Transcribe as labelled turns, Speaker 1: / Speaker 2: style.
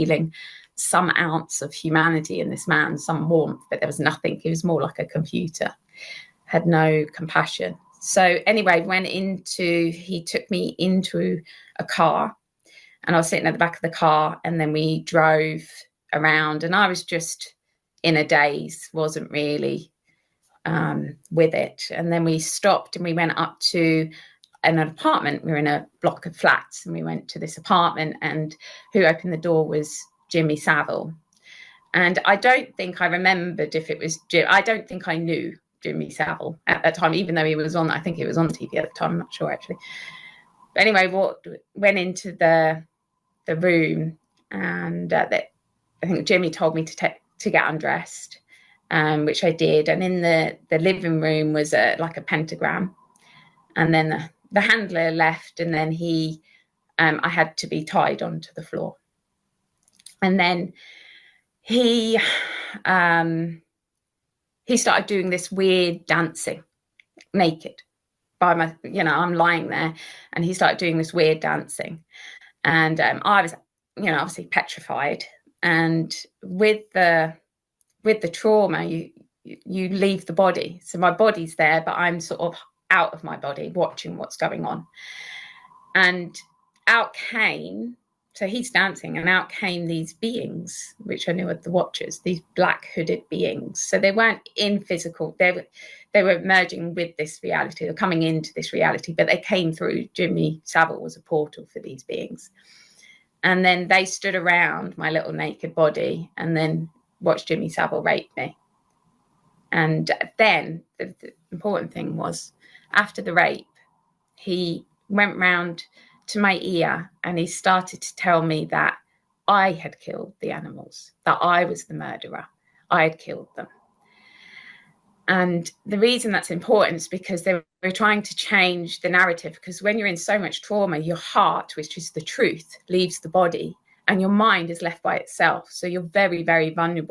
Speaker 1: feeling some ounce of humanity in this man, some warmth, but there was nothing. He was more like a computer, had no compassion. So anyway, he took me into a car, and I was sitting at the back of the car, and then we drove around, and I was just in a daze, wasn't really with it. And then we stopped and we went up to an apartment. We were in a block of flats, and we went to this apartment, and who opened the door was Jimmy Saville. And I don't think I remembered if it was Jim. I don't think I knew Jimmy Saville at that time, even though he was on, I think he was on TV at the time, I'm not sure actually. But anyway, went into the room, and I think Jimmy told me to get undressed, which I did. And in the living room was like a pentagram. And then the handler left, and then I had to be tied onto the floor. And then he started doing this weird dancing naked I'm lying there, and he started doing this weird dancing. And I was, obviously petrified. And with the trauma, you leave the body. So my body's there, but I'm sort of out of my body watching what's going on. And out came, so he's dancing, and out came these beings, which I knew were the Watchers, these black hooded beings. So they weren't in physical, they were merging with this reality, they were coming into this reality, but they came through. Jimmy Saville was a portal for these beings. And then they stood around my little naked body and then watched Jimmy Saville rape me. And then the important thing was, after the rape, he went round to my ear and he started to tell me that I had killed the animals, that I was the murderer. I had killed them. And the reason that's important is because they were trying to change the narrative, because when you're in so much trauma, your heart, which is the truth, leaves the body and your mind is left by itself. So you're very, very vulnerable.